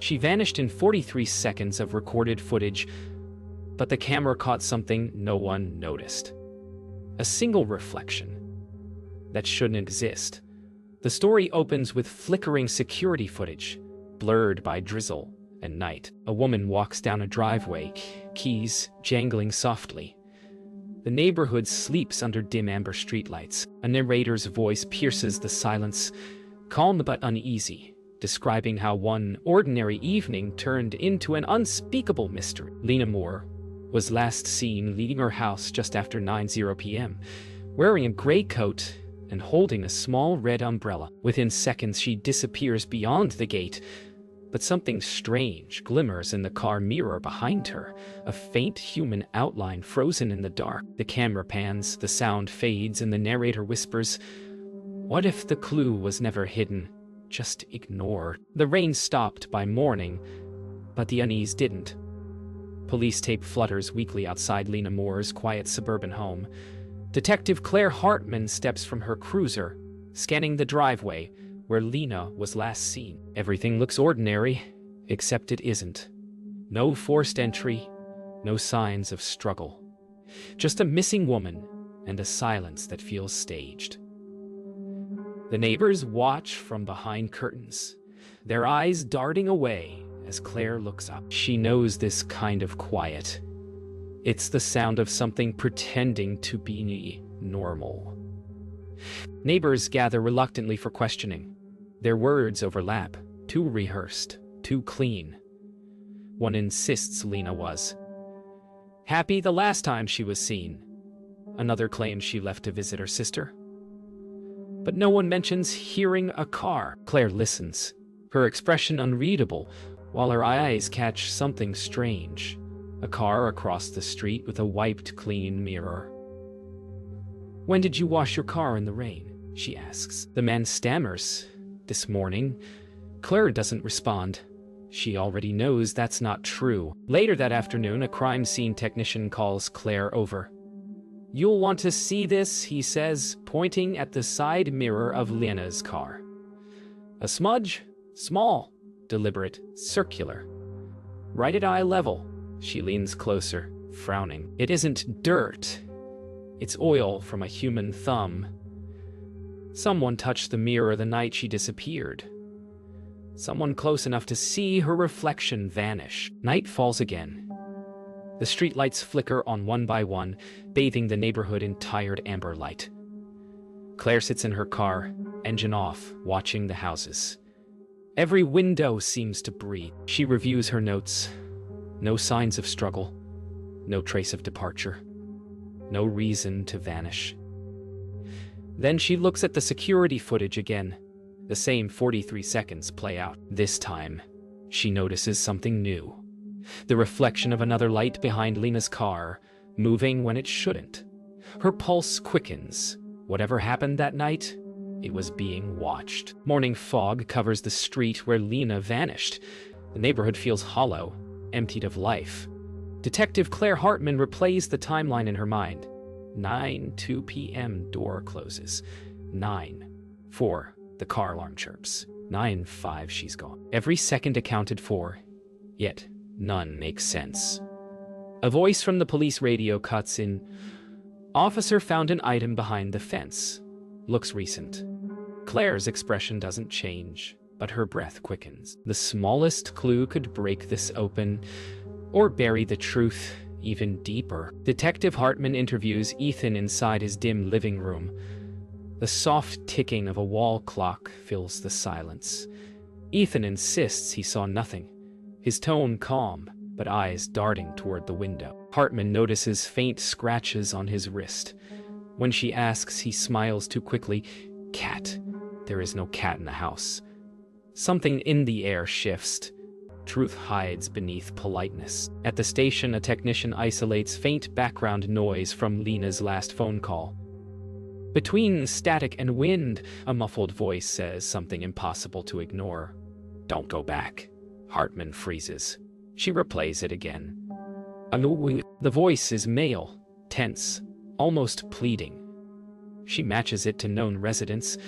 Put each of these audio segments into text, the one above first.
She vanished in 43 seconds of recorded footage, but the camera caught something no one noticed. A single reflection that shouldn't exist. The story opens with flickering security footage, blurred by drizzle and night. A woman walks down a driveway, keys jangling softly. The neighborhood sleeps under dim amber streetlights. A narrator's voice pierces the silence, calm but uneasy, describing how one ordinary evening turned into an unspeakable mystery. Lena Moore was last seen leaving her house just after 9:00 p.m., wearing a gray coat and holding a small red umbrella. Within seconds, she disappears beyond the gate, but something strange glimmers in the car mirror behind her, a faint human outline frozen in the dark. The camera pans, the sound fades, and the narrator whispers, "What if the clue was never hidden, just ignored?" The rain stopped by morning, but the unease didn't. Police tape flutters weakly outside Lena Moore's quiet suburban home. Detective Claire Hartman steps from her cruiser, scanning the driveway where Lena was last seen. Everything looks ordinary, except it isn't. No forced entry, no signs of struggle. Just a missing woman and a silence that feels staged. The neighbors watch from behind curtains, their eyes darting away as Claire looks up. She knows this kind of quiet. It's the sound of something pretending to be normal. Neighbors gather reluctantly for questioning. Their words overlap, too rehearsed, too clean. One insists Lena was happy the last time she was seen. Another claims she left to visit her sister. But no one mentions hearing a car. Claire listens, her expression unreadable, while her eyes catch something strange. A car across the street with a wiped clean mirror. "When did you wash your car in the rain?" she asks. The man stammers, "This morning." Claire doesn't respond. She already knows that's not true. Later that afternoon, a crime scene technician calls Claire over. "You'll want to see this," he says, pointing at the side mirror of Lena's car. A smudge? Small, deliberate, circular. Right at eye level. She leans closer, frowning. It isn't dirt. It's oil from a human thumb. Someone touched the mirror the night she disappeared. Someone close enough to see her reflection vanish. Night falls again. The streetlights flicker on one by one, bathing the neighborhood in tired amber light. Claire sits in her car, engine off, watching the houses. Every window seems to breathe. She reviews her notes. No signs of struggle. No trace of departure. No reason to vanish. Then she looks at the security footage again. The same 43 seconds play out. This time, she notices something new. The reflection of another light behind Lena's car, moving when it shouldn't. Her pulse quickens. Whatever happened that night, it was being watched. Morning fog covers the street where Lena vanished. The neighborhood feels hollow, emptied of life. Detective Claire Hartman replays the timeline in her mind. 9:02 p.m. door closes. 9:04 the car alarm chirps. 9:05 she's gone. Every second accounted for, yet none makes sense. A voice from the police radio cuts in. "Officer found an item behind the fence. Looks recent." Claire's expression doesn't change, but her breath quickens. The smallest clue could break this open, or bury the truth even deeper. Detective Hartman interviews Ethan inside his dim living room. The soft ticking of a wall clock fills the silence. Ethan insists he saw nothing, his tone calm, but eyes darting toward the window. Hartman notices faint scratches on his wrist. When she asks, he smiles too quickly. "Cat." There is no cat in the house. Something in the air shifts. Truth hides beneath politeness. At the station, a technician isolates faint background noise from Lena's last phone call. Between static and wind, a muffled voice says something impossible to ignore. "Don't go back." Hartman freezes. She replays it again. The voice is male, tense, almost pleading. She matches it to known residents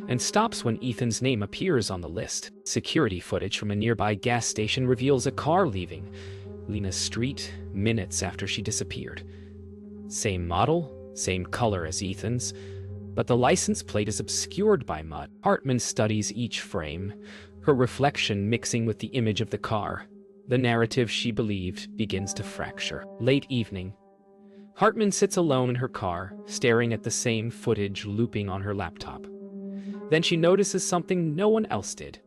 and stops when Ethan's name appears on the list. Security footage from a nearby gas station reveals a car leaving Lena's street minutes after she disappeared. Same model, same color as Ethan's, but the license plate is obscured by mud. Hartman studies each frame, her reflection mixing with the image of the car. The narrative she believed begins to fracture. Late evening. Hartman sits alone in her car, staring at the same footage looping on her laptop. Then she notices something no one else did.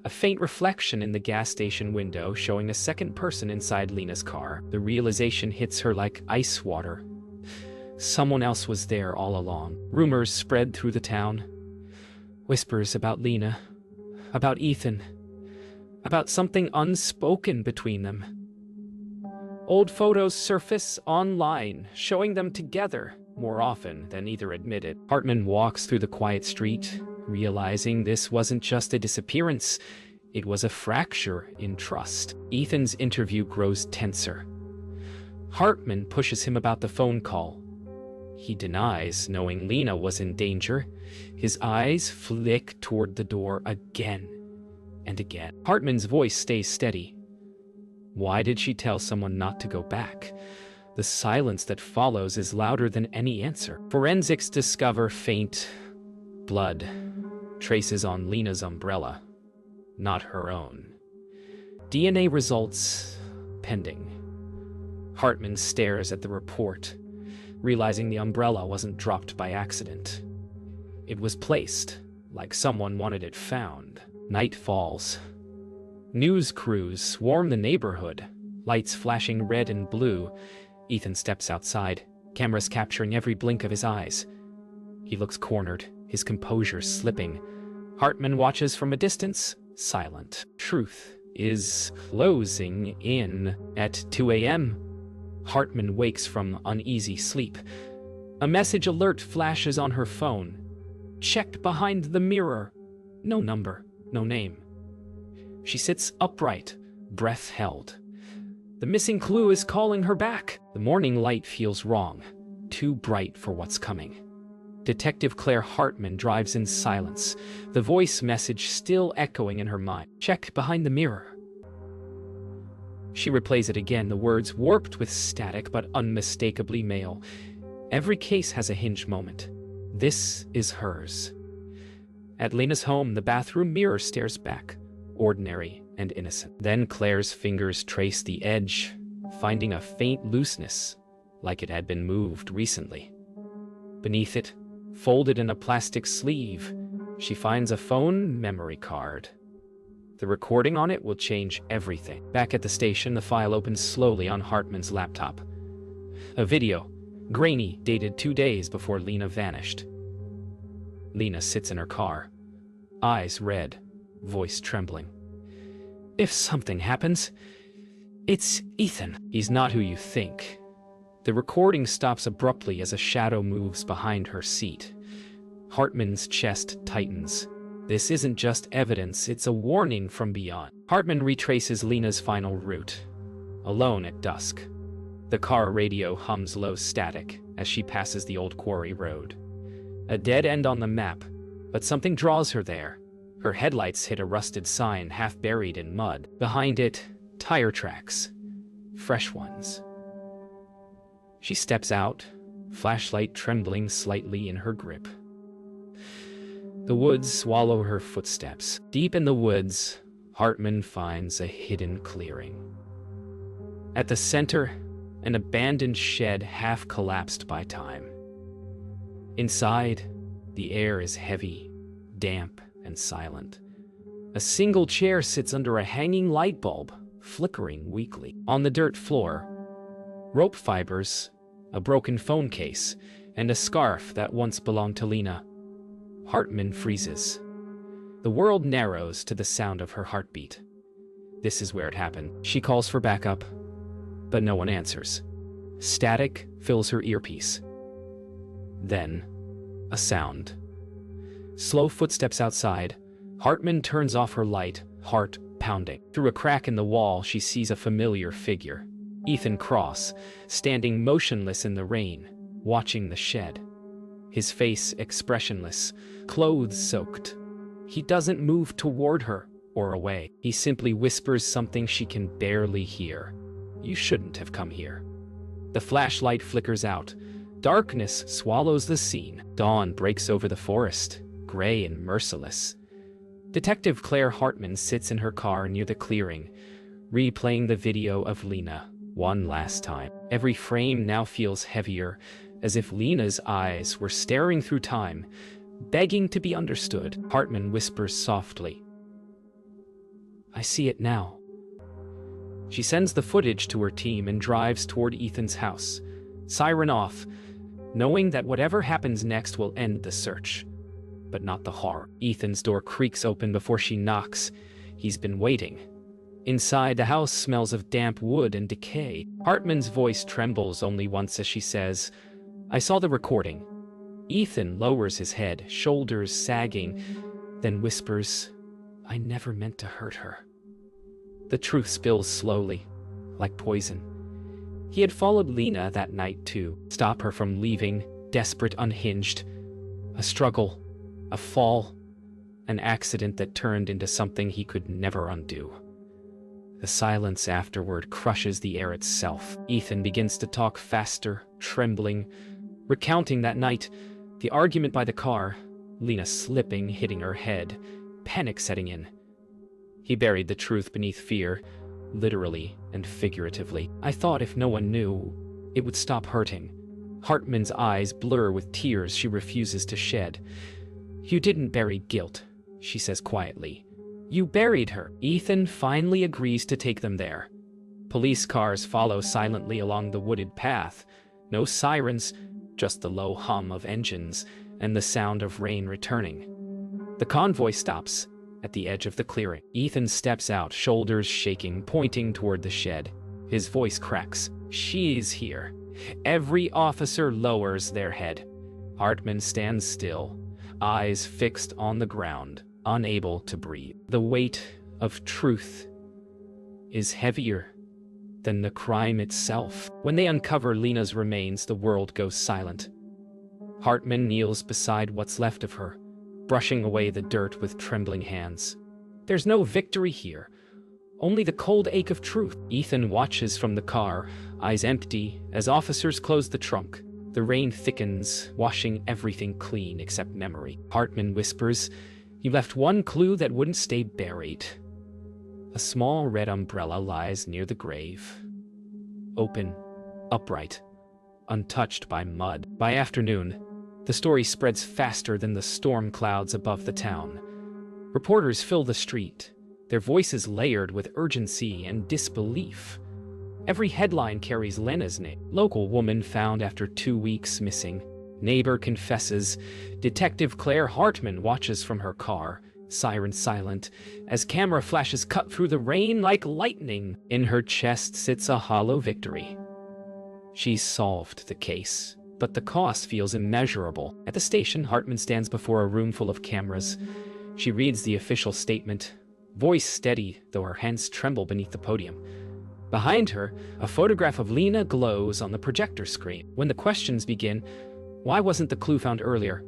A faint reflection in the gas station window showing a second person inside Lena's car. The realization hits her like ice water. Someone else was there all along. Rumors spread through the town. Whispers about Lena, about Ethan, about something unspoken between them. Old photos surface online, showing them together more often than either admitted. Hartman walks through the quiet street, realizing this wasn't just a disappearance, it was a fracture in trust. Ethan's interview grows tenser. Hartman pushes him about the phone call. He denies knowing Lena was in danger. His eyes flick toward the door again and again. Hartman's voice stays steady. Why did she tell someone not to go back? The silence that follows is louder than any answer. Forensics discover faint blood traces on Lena's umbrella, not her own. DNA results pending. Hartman stares at the report, realizing the umbrella wasn't dropped by accident. It was placed, like someone wanted it found. Night falls. News crews swarm the neighborhood, lights flashing red and blue. Ethan steps outside, cameras capturing every blink of his eyes. He looks cornered, his composure slipping. Hartman watches from a distance, silent. Truth is closing in at 2 a.m. Hartman wakes from uneasy sleep. A message alert flashes on her phone. Checked behind the mirror. No number, no name. She sits upright, breath held. The missing clue is calling her back. The morning light feels wrong, too bright for what's coming. Detective Claire Hartman drives in silence, the voice message still echoing in her mind. Check behind the mirror. She replays it again, the words warped with static but unmistakably male. Every case has a hinge moment. This is hers. At Lena's home, the bathroom mirror stares back, ordinary and innocent. Then Claire's fingers trace the edge, finding a faint looseness, like it had been moved recently. Beneath it, folded in a plastic sleeve, she finds a phone memory card. The recording on it will change everything. Back at the station, the file opens slowly on Hartman's laptop. A video, grainy, dated 2 days before Lena vanished. Lena sits in her car, eyes red, voice trembling. If something happens, it's Ethan. He's not who you think. The recording stops abruptly as a shadow moves behind her seat. Hartman's chest tightens. This isn't just evidence, it's a warning from beyond. Hartman retraces Lena's final route. Alone at dusk. The car radio hums low static as she passes the old quarry road. A dead end on the map, but something draws her there. Her headlights hit a rusted sign half buried in mud. Behind it, tire tracks. Fresh ones. She steps out, flashlight trembling slightly in her grip. The woods swallow her footsteps. Deep in the woods, Hartman finds a hidden clearing. At the center, an abandoned shed half collapsed by time. Inside, the air is heavy, damp, and silent. A single chair sits under a hanging light bulb, flickering weakly. On the dirt floor, rope fibers, a broken phone case, and a scarf that once belonged to Lena. Hartman freezes. The world narrows to the sound of her heartbeat. This is where it happened. She calls for backup, but no one answers. Static fills her earpiece. Then, a sound. Slow footsteps outside. Hartman turns off her light, heart pounding. Through a crack in the wall, she sees a familiar figure. Ethan Cross, standing motionless in the rain, watching the shed. his face expressionless, clothes soaked. He doesn't move toward her or away. He simply whispers something she can barely hear. "You shouldn't have come here." The flashlight flickers out. Darkness swallows the scene. Dawn breaks over the forest, gray and merciless. Detective Claire Hartman sits in her car near the clearing, replaying the video of Lena one last time. Every frame now feels heavier, as if Lena's eyes were staring through time, begging to be understood. Hartman whispers softly, "I see it now." She sends the footage to her team and drives toward Ethan's house, siren off, knowing that whatever happens next will end the search. But not the horror. Ethan's door creaks open before she knocks. He's been waiting. Inside, the house smells of damp wood and decay. Hartman's voice trembles only once as she says, "I saw the recording." Ethan lowers his head, shoulders sagging, then whispers, "I never meant to hurt her." The truth spills slowly, like poison. He had followed Lena that night too, stop her from leaving, desperate, unhinged. A struggle, a fall, an accident that turned into something he could never undo. The silence afterward crushes the air itself. Ethan begins to talk faster, trembling, recounting that night, the argument by the car, Lena slipping, hitting her head, panic setting in. He buried the truth beneath fear, literally and figuratively. "I thought if no one knew, it would stop hurting." Hartman's eyes blur with tears she refuses to shed. "You didn't bury guilt," she says quietly. "You buried her." Ethan finally agrees to take them there. Police cars follow silently along the wooded path. No sirens, just the low hum of engines and the sound of rain returning. The convoy stops at the edge of the clearing. Ethan steps out, shoulders shaking, pointing toward the shed. His voice cracks. "She's here." Every officer lowers their head. Hartman stands still, eyes fixed on the ground, unable to breathe. The weight of truth is heavier than the crime itself. When they uncover Lena's remains, the world goes silent. Hartman kneels beside what's left of her, brushing away the dirt with trembling hands. There's no victory here, only the cold ache of truth. Ethan watches from the car, eyes empty, as officers close the trunk. The rain thickens, washing everything clean except memory. Hartman whispers, "You left one clue that wouldn't stay buried." A small red umbrella lies near the grave. Open, upright, untouched by mud. By afternoon, the story spreads faster than the storm clouds above the town. Reporters fill the street, their voices layered with urgency and disbelief. Every headline carries Lena's name. Local woman found after 2 weeks missing. Neighbor confesses. Detective Claire Hartman watches from her car, siren silent, as camera flashes cut through the rain like lightning. In her chest sits a hollow victory. She's solved the case, but the cost feels immeasurable. At the station, Hartman stands before a room full of cameras. She reads the official statement, voice steady, though her hands tremble beneath the podium. Behind her, a photograph of Lena glows on the projector screen. When the questions begin, why wasn't the clue found earlier?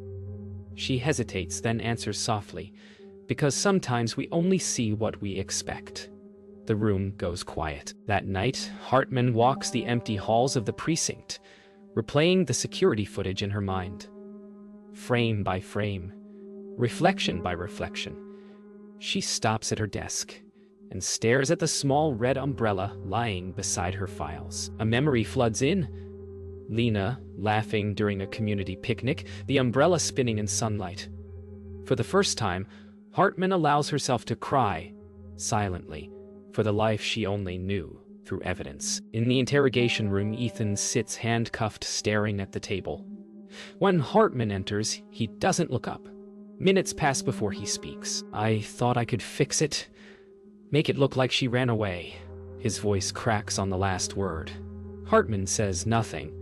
She hesitates, then answers softly, because sometimes we only see what we expect. The room goes quiet. That night, Hartman walks the empty halls of the precinct, replaying the security footage in her mind. Frame by frame, reflection by reflection. She stops at her desk and stares at the small red umbrella lying beside her files. A memory floods in. Lena laughing during a community picnic, the umbrella spinning in sunlight. For the first time, Hartman allows herself to cry, silently, for the life she only knew through evidence. In the interrogation room, Ethan sits handcuffed, staring at the table. When Hartman enters, he doesn't look up. Minutes pass before he speaks. "I thought I could fix it. Make it look like she ran away." His voice cracks on the last word. Hartman says nothing.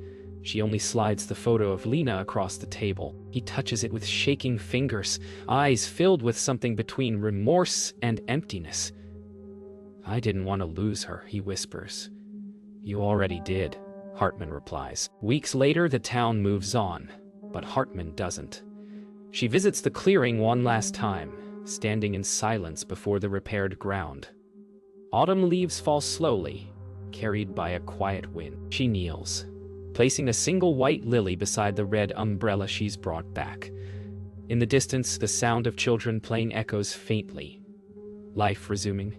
She only slides the photo of Lena across the table. He touches it with shaking fingers, eyes filled with something between remorse and emptiness. "I didn't want to lose her," he whispers. "You already did," Hartman replies. Weeks later, the town moves on. But Hartman doesn't. She visits the clearing one last time, standing in silence before the repaired ground. Autumn leaves fall slowly, carried by a quiet wind. She kneels, placing a single white lily beside the red umbrella she's brought back. In the distance, the sound of children playing echoes faintly. Life resuming,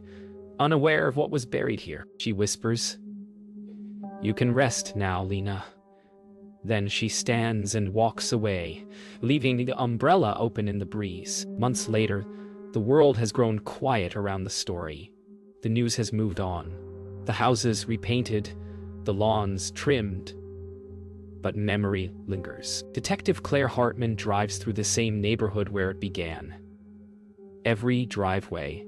unaware of what was buried here. She whispers, "You can rest now, Lena." Then she stands and walks away, leaving the umbrella open in the breeze. Months later, the world has grown quiet around the story. The news has moved on. The houses repainted, the lawns trimmed, but memory lingers. Detective Claire Hartman drives through the same neighborhood where it began. Every driveway,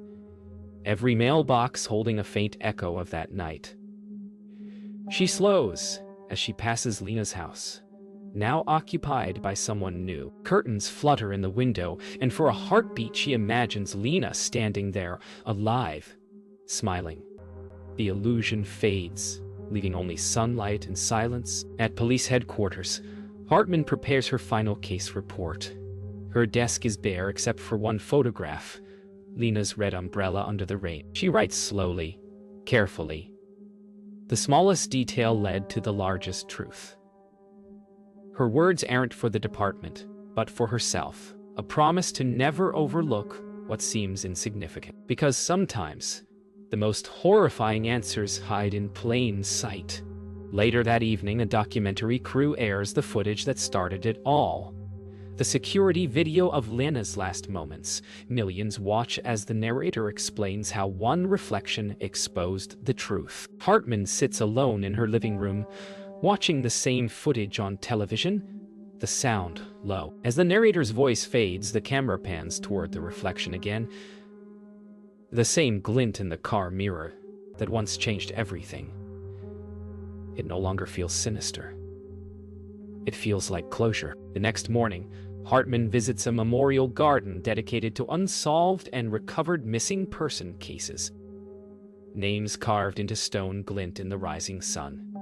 every mailbox holding a faint echo of that night. She slows as she passes Lena's house, now occupied by someone new. Curtains flutter in the window, and for a heartbeat she imagines Lena standing there, alive, smiling. The illusion fades, leaving only sunlight and silence. At police headquarters, Hartman prepares her final case report. Her desk is bare except for one photograph, Lena's red umbrella under the rain. She writes slowly, carefully. The smallest detail led to the largest truth. Her words aren't for the department, but for herself, a promise to never overlook what seems insignificant. Because sometimes, the most horrifying answers hide in plain sight. Later that evening, a documentary crew airs the footage that started it all. The security video of Lena's last moments. Millions watch as the narrator explains how one reflection exposed the truth. Hartman sits alone in her living room, watching the same footage on television, the sound low. As the narrator's voice fades, the camera pans toward the reflection again. The same glint in the car mirror that once changed everything. It no longer feels sinister. It feels like closure. The next morning, Hartman visits a memorial garden dedicated to unsolved and recovered missing person cases. Names carved into stone glint in the rising sun.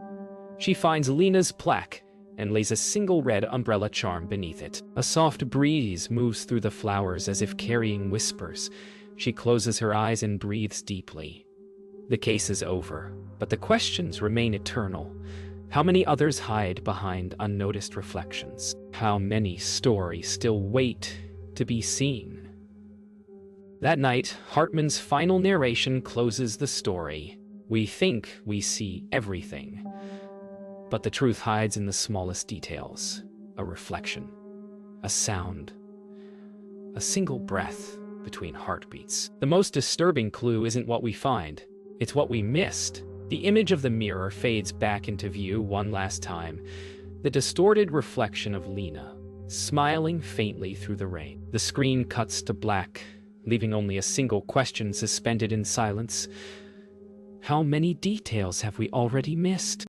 She finds Lena's plaque and lays a single red umbrella charm beneath it. A soft breeze moves through the flowers as if carrying whispers. She closes her eyes and breathes deeply. The case is over, but the questions remain eternal. How many others hide behind unnoticed reflections? How many stories still wait to be seen? That night, Hartman's final narration closes the story. We think we see everything, but the truth hides in the smallest details. A reflection, a sound, a single breath between heartbeats. The most disturbing clue isn't what we find, it's what we missed. The image of the mirror fades back into view one last time, the distorted reflection of Lena, smiling faintly through the rain. The screen cuts to black, leaving only a single question suspended in silence. How many details have we already missed?